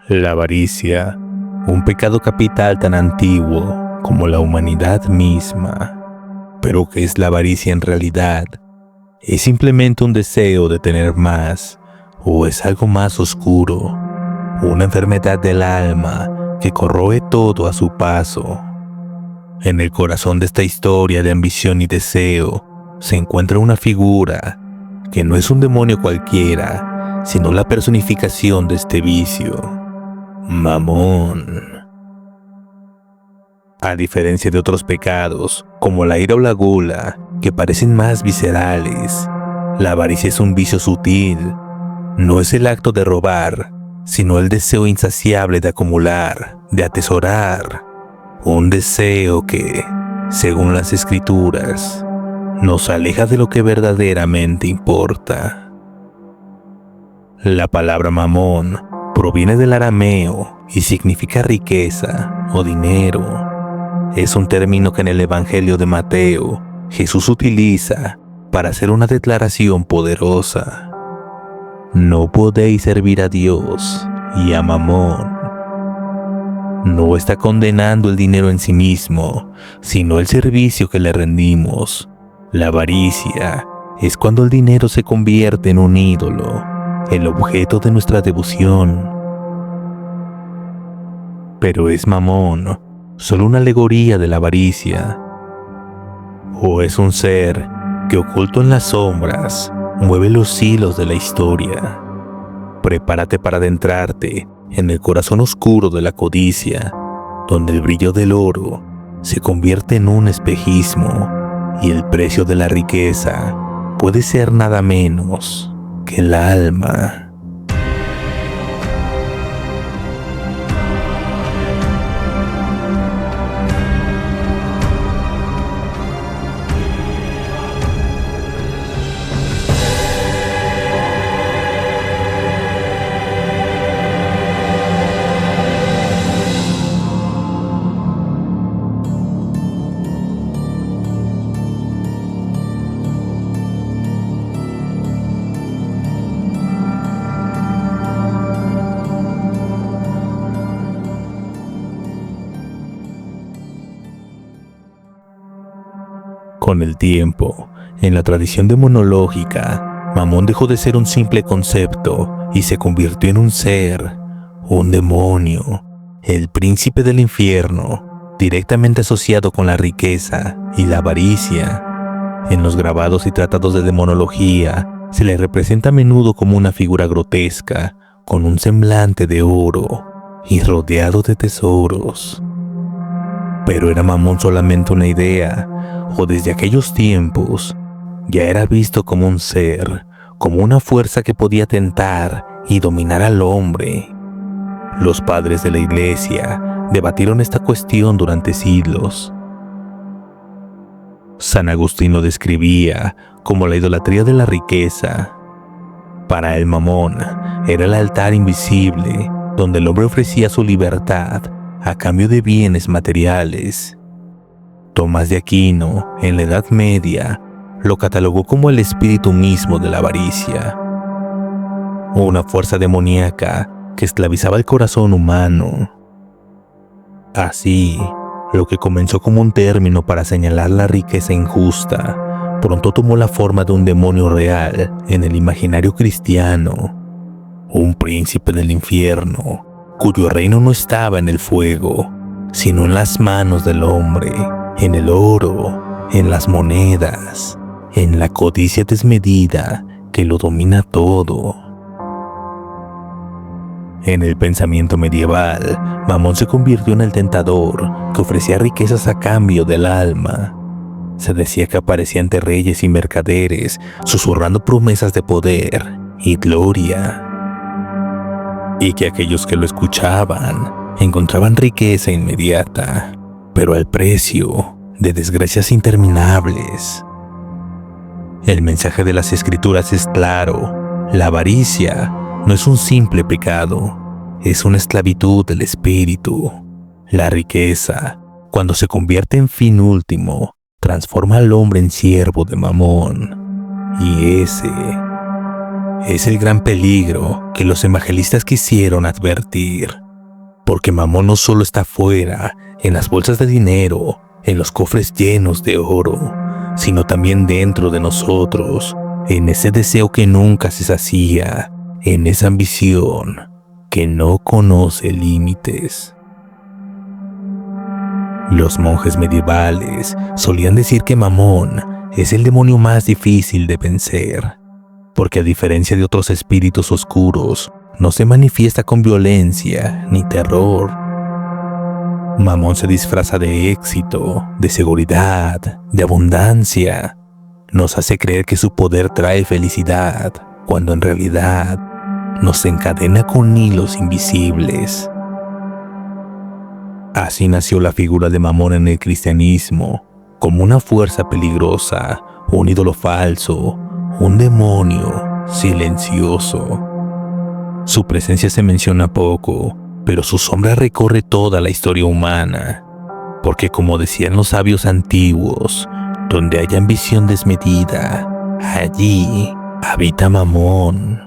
La avaricia, un pecado capital tan antiguo como la humanidad misma. Pero ¿qué es la avaricia en realidad? ¿Es simplemente un deseo de tener más o es algo más oscuro? Una enfermedad del alma que corroe todo a su paso. En el corazón de esta historia de ambición y deseo se encuentra una figura que no es un demonio cualquiera, sino la personificación de este vicio: Mamón. A diferencia de otros pecados, como la ira o la gula, que parecen más viscerales, la avaricia es un vicio sutil. No es el acto de robar, sino el deseo insaciable de acumular, de atesorar. Un deseo que, según las escrituras, nos aleja de lo que verdaderamente importa. La palabra mamón proviene del arameo y significa riqueza o dinero. Es un término que en el Evangelio de Mateo Jesús utiliza para hacer una declaración poderosa: no podéis servir a Dios y a Mamón. No está condenando el dinero en sí mismo, sino el servicio que le rendimos. La avaricia es cuando el dinero se convierte en un ídolo, el objeto de nuestra devoción. Pero ¿es Mamón solo una alegoría de la avaricia? ¿O es un ser que, oculto en las sombras, mueve los hilos de la historia? Prepárate para adentrarte en el corazón oscuro de la codicia, donde el brillo del oro se convierte en un espejismo y el precio de la riqueza puede ser nada menos que el alma. Con el tiempo, en la tradición demonológica, Mamón dejó de ser un simple concepto y se convirtió en un ser, un demonio, el príncipe del infierno, directamente asociado con la riqueza y la avaricia. En los grabados y tratados de demonología, se le representa a menudo como una figura grotesca, con un semblante de oro y rodeado de tesoros. Pero ¿era Mamón solamente una idea? ¿O desde aquellos tiempos ya era visto como un ser, como una fuerza que podía tentar y dominar al hombre? Los padres de la Iglesia debatieron esta cuestión durante siglos. San Agustín lo describía como la idolatría de la riqueza. Para él, Mamón era el altar invisible donde el hombre ofrecía su libertad a cambio de bienes materiales. Tomás de Aquino, en la Edad Media, lo catalogó como el espíritu mismo de la avaricia, una fuerza demoníaca que esclavizaba el corazón humano. Así, lo que comenzó como un término para señalar la riqueza injusta, pronto tomó la forma de un demonio real en el imaginario cristiano, un príncipe del infierno, cuyo reino no estaba en el fuego, sino en las manos del hombre, en el oro, en las monedas, en la codicia desmedida que lo domina todo. En el pensamiento medieval, Mamón se convirtió en el tentador que ofrecía riquezas a cambio del alma. Se decía que aparecía ante reyes y mercaderes, susurrando promesas de poder y gloria, y que aquellos que lo escuchaban encontraban riqueza inmediata, pero al precio de desgracias interminables. El mensaje de las Escrituras es claro: la avaricia no es un simple pecado, es una esclavitud del espíritu. La riqueza, cuando se convierte en fin último, transforma al hombre en siervo de Mamón. Y ese es el gran peligro que los evangelistas quisieron advertir. Porque Mamón no solo está afuera, en las bolsas de dinero, en los cofres llenos de oro, sino también dentro de nosotros, en ese deseo que nunca se sacía, en esa ambición que no conoce límites. Los monjes medievales solían decir que Mamón es el demonio más difícil de vencer, porque a diferencia de otros espíritus oscuros, no se manifiesta con violencia ni terror. Mamón se disfraza de éxito, de seguridad, de abundancia. Nos hace creer que su poder trae felicidad, cuando en realidad nos encadena con hilos invisibles. Así nació la figura de Mamón en el cristianismo, como una fuerza peligrosa, un ídolo falso, un demonio silencioso. Su presencia se menciona poco, pero su sombra recorre toda la historia humana, porque como decían los sabios antiguos, donde hay ambición desmedida, allí habita Mamón.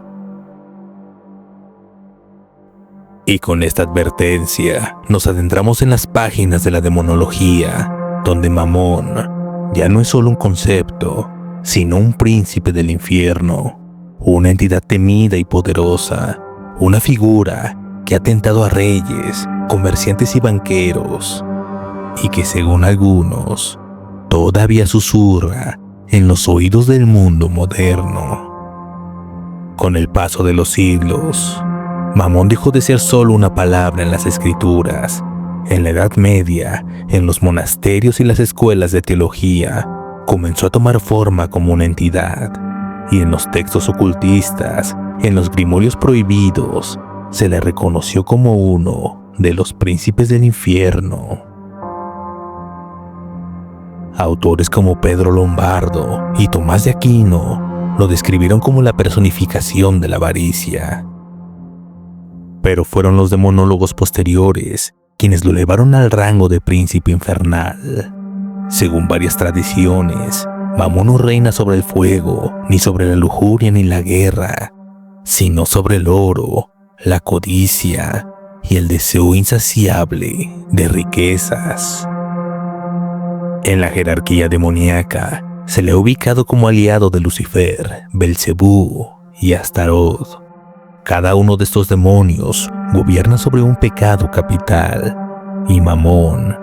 Y con esta advertencia nos adentramos en las páginas de la demonología, donde Mamón ya no es solo un concepto, sino un príncipe del infierno, una entidad temida y poderosa, una figura que ha tentado a reyes, comerciantes y banqueros, y que según algunos, todavía susurra en los oídos del mundo moderno. Con el paso de los siglos, Mamón dejó de ser solo una palabra en las escrituras. En la Edad Media, en los monasterios y las escuelas de teología, comenzó a tomar forma como una entidad, y en los textos ocultistas, en los grimorios prohibidos, se le reconoció como uno de los príncipes del infierno. Autores como Pedro Lombardo y Tomás de Aquino lo describieron como la personificación de la avaricia. Pero fueron los demonólogos posteriores quienes lo elevaron al rango de príncipe infernal. Según varias tradiciones, Mamón no reina sobre el fuego, ni sobre la lujuria ni la guerra, sino sobre el oro, la codicia y el deseo insaciable de riquezas. En la jerarquía demoníaca se le ha ubicado como aliado de Lucifer, Belcebú y Astaroth. Cada uno de estos demonios gobierna sobre un pecado capital, y Mamón,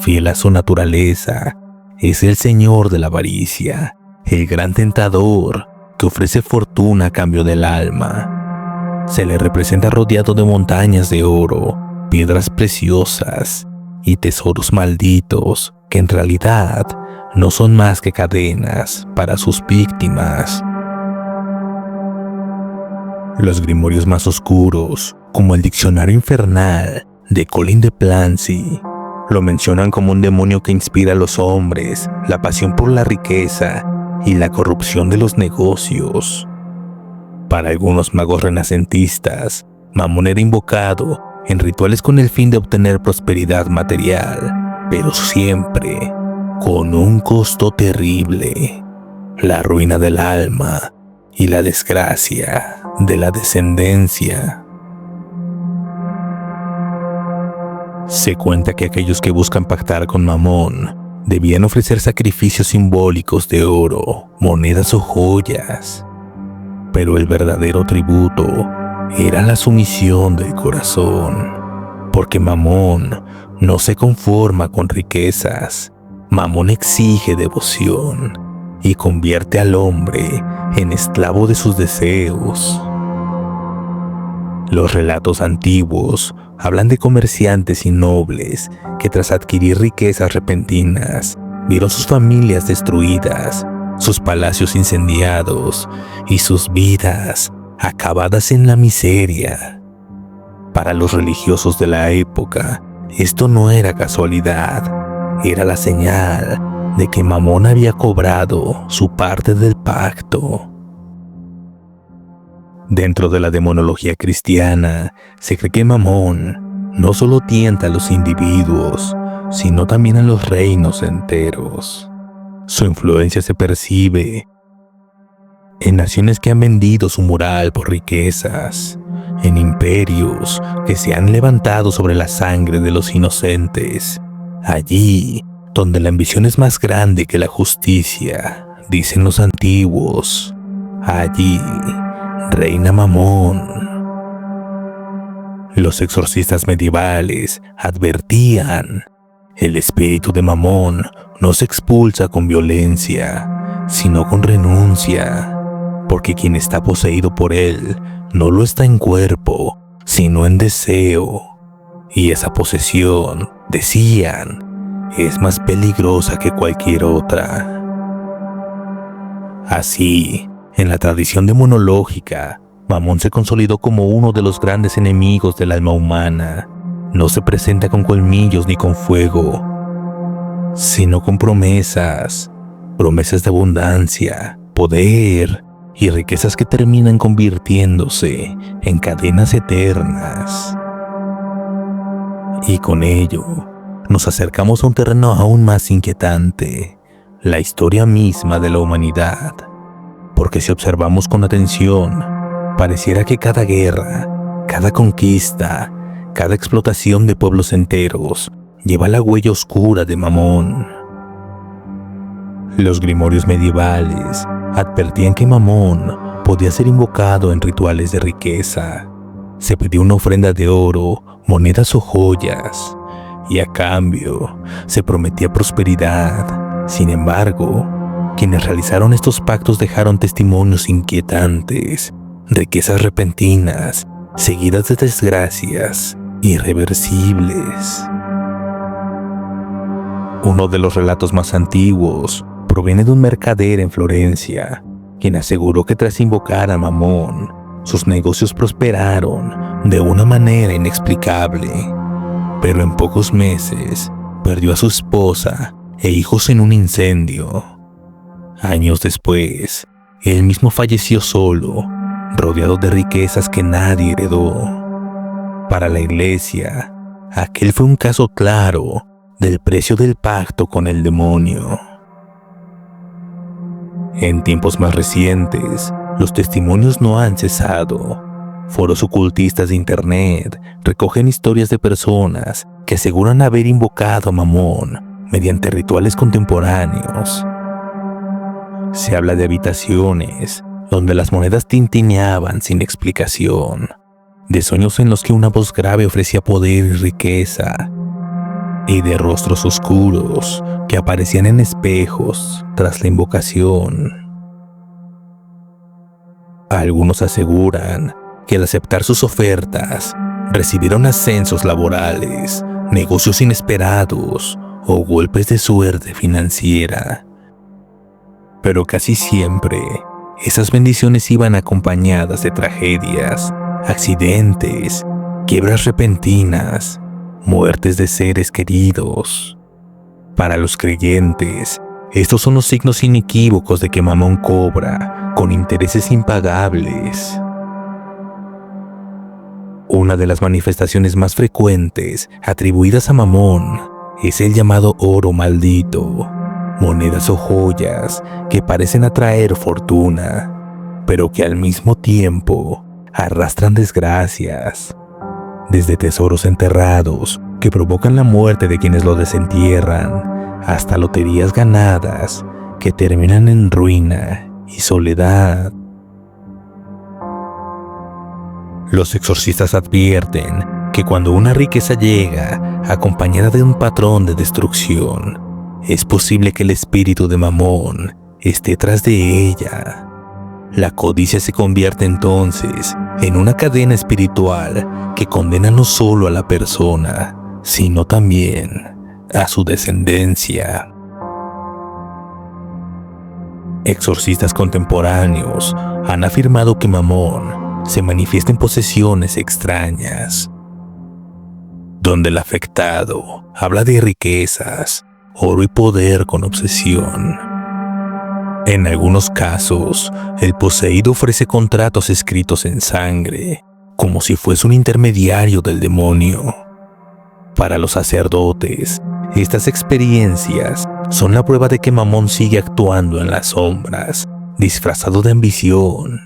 fiel a su naturaleza, es el señor de la avaricia, el gran tentador que ofrece fortuna a cambio del alma. Se le representa rodeado de montañas de oro, piedras preciosas y tesoros malditos que en realidad no son más que cadenas para sus víctimas. Los grimorios más oscuros, como el Diccionario Infernal de Colin de Plancy, lo mencionan como un demonio que inspira a los hombres la pasión por la riqueza y la corrupción de los negocios. Para algunos magos renacentistas, Mamón era invocado en rituales con el fin de obtener prosperidad material, pero siempre con un costo terrible: la ruina del alma y la desgracia de la descendencia. Se cuenta que aquellos que buscan pactar con Mamón debían ofrecer sacrificios simbólicos de oro, monedas o joyas, pero el verdadero tributo era la sumisión del corazón, porque Mamón no se conforma con riquezas. Mamón exige devoción y convierte al hombre en esclavo de sus deseos. Los relatos antiguos hablan de comerciantes y nobles que tras adquirir riquezas repentinas vieron sus familias destruidas, sus palacios incendiados y sus vidas acabadas en la miseria. Para los religiosos de la época, esto no era casualidad, era la señal de que Mamón había cobrado su parte del pacto. Dentro de la demonología cristiana, se cree que Mamón no solo tienta a los individuos, sino también a los reinos enteros. Su influencia se percibe en naciones que han vendido su moral por riquezas, en imperios que se han levantado sobre la sangre de los inocentes, allí donde la ambición es más grande que la justicia, dicen los antiguos, allí reina Mamón. Los exorcistas medievales advertían: el espíritu de Mamón no se expulsa con violencia, sino con renuncia, porque quien está poseído por él no lo está en cuerpo, sino en deseo, y esa posesión, decían, es más peligrosa que cualquier otra. Así, en la tradición demonológica, Mamón se consolidó como uno de los grandes enemigos del alma humana. No se presenta con colmillos ni con fuego, sino con promesas de abundancia, poder y riquezas que terminan convirtiéndose en cadenas eternas. Y con ello, nos acercamos a un terreno aún más inquietante, la historia misma de la humanidad. Porque si observamos con atención, pareciera que cada guerra, cada conquista, cada explotación de pueblos enteros lleva la huella oscura de Mamón. Los grimorios medievales advertían que Mamón podía ser invocado en rituales de riqueza. Se pedía una ofrenda de oro, monedas o joyas, y a cambio se prometía prosperidad. Sin embargo, quienes realizaron estos pactos dejaron testimonios inquietantes, riquezas repentinas, seguidas de desgracias irreversibles. Uno de los relatos más antiguos proviene de un mercader en Florencia, quien aseguró que tras invocar a Mamón, sus negocios prosperaron de una manera inexplicable, pero en pocos meses perdió a su esposa e hijos en un incendio. Años después, él mismo falleció solo, rodeado de riquezas que nadie heredó. Para la iglesia, aquel fue un caso claro del precio del pacto con el demonio. En tiempos más recientes, los testimonios no han cesado. Foros ocultistas de internet recogen historias de personas que aseguran haber invocado a Mamón mediante rituales contemporáneos. Se habla de habitaciones donde las monedas tintineaban sin explicación, de sueños en los que una voz grave ofrecía poder y riqueza, y de rostros oscuros que aparecían en espejos tras la invocación. Algunos aseguran que al aceptar sus ofertas recibieron ascensos laborales, negocios inesperados o golpes de suerte financiera. Pero casi siempre, esas bendiciones iban acompañadas de tragedias, accidentes, quiebras repentinas, muertes de seres queridos. Para los creyentes, estos son los signos inequívocos de que Mamón cobra con intereses impagables. Una de las manifestaciones más frecuentes atribuidas a Mamón es el llamado oro maldito, monedas o joyas que parecen atraer fortuna, pero que al mismo tiempo arrastran desgracias. Desde tesoros enterrados que provocan la muerte de quienes lo desentierran, hasta loterías ganadas que terminan en ruina y soledad. Los exorcistas advierten que cuando una riqueza llega acompañada de un patrón de destrucción, es posible que el espíritu de Mamón esté tras de ella. La codicia se convierte entonces en una cadena espiritual que condena no solo a la persona, sino también a su descendencia. Exorcistas contemporáneos han afirmado que Mamón se manifiesta en posesiones extrañas, donde el afectado habla de riquezas, oro y poder con obsesión. En algunos casos, el poseído ofrece contratos escritos en sangre, como si fuese un intermediario del demonio. Para los sacerdotes, estas experiencias son la prueba de que Mamón sigue actuando en las sombras, disfrazado de ambición.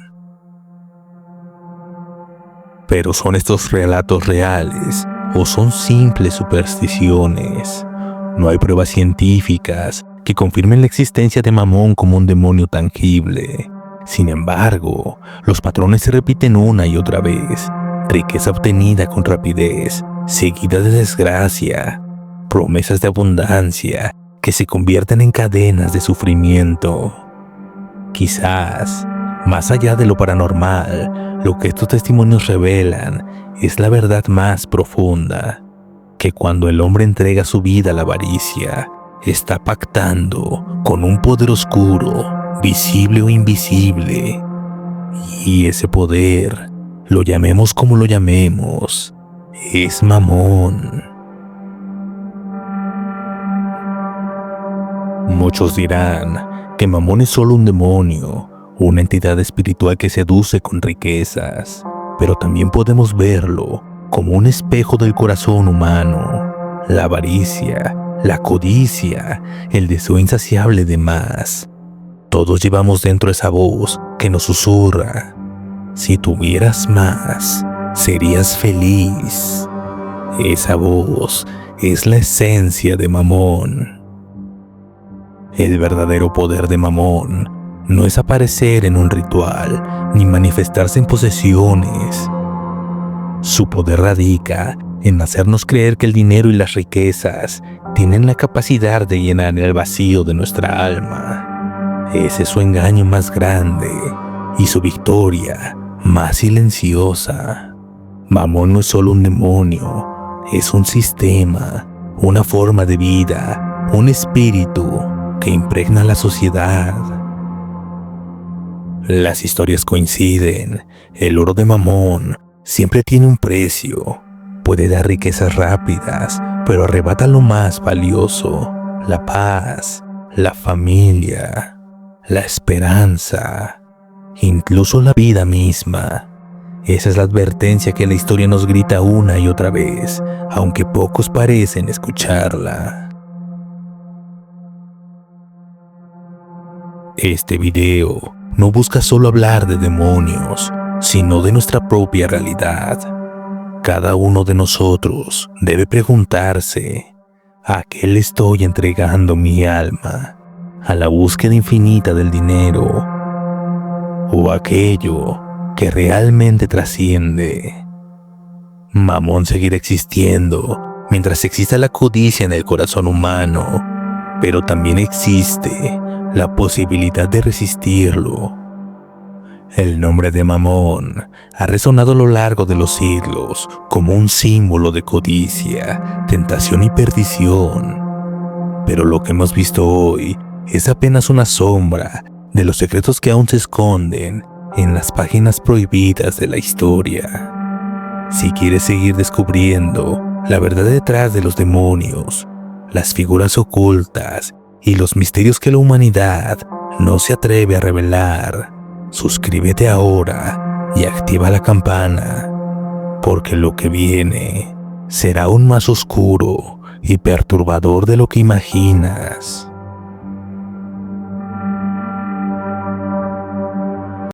Pero ¿son estos relatos reales o son simples supersticiones? No hay pruebas científicas que confirmen la existencia de Mamón como un demonio tangible. Sin embargo, los patrones se repiten una y otra vez. Riqueza obtenida con rapidez, seguida de desgracia, promesas de abundancia que se convierten en cadenas de sufrimiento. Quizás, más allá de lo paranormal, lo que estos testimonios revelan es la verdad más profunda, que cuando el hombre entrega su vida a la avaricia, está pactando con un poder oscuro, visible o invisible. Y ese poder, lo llamemos como lo llamemos, es Mamón. Muchos dirán que Mamón es solo un demonio, una entidad espiritual que seduce con riquezas, pero también podemos verlo como un espejo del corazón humano, la avaricia, la codicia, el deseo insaciable de más. Todos llevamos dentro esa voz que nos susurra: si tuvieras más, serías feliz. Esa voz es la esencia de Mamón. El verdadero poder de Mamón no es aparecer en un ritual ni manifestarse en posesiones. Su poder radica en hacernos creer que el dinero y las riquezas tienen la capacidad de llenar el vacío de nuestra alma. Ese es su engaño más grande y su victoria más silenciosa. Mamón no es solo un demonio, es un sistema, una forma de vida, un espíritu que impregna la sociedad. Las historias coinciden. El oro de Mamón siempre tiene un precio. Puede dar riquezas rápidas, pero arrebata lo más valioso: la paz, la familia, la esperanza, incluso la vida misma. Esa es la advertencia que la historia nos grita una y otra vez, aunque pocos parecen escucharla. Este video no busca solo hablar de demonios, sino de nuestra propia realidad. Cada uno de nosotros debe preguntarse: ¿a qué le estoy entregando mi alma? ¿A la búsqueda infinita del dinero? ¿O a aquello que realmente trasciende? Mamón seguirá existiendo mientras exista la codicia en el corazón humano, pero también existe la posibilidad de resistirlo. El nombre de Mamón ha resonado a lo largo de los siglos como un símbolo de codicia, tentación y perdición. Pero lo que hemos visto hoy es apenas una sombra de los secretos que aún se esconden en las páginas prohibidas de la historia. Si quieres seguir descubriendo la verdad detrás de los demonios, las figuras ocultas y los misterios que la humanidad no se atreve a revelar, suscríbete ahora y activa la campana, porque lo que viene será aún más oscuro y perturbador de lo que imaginas.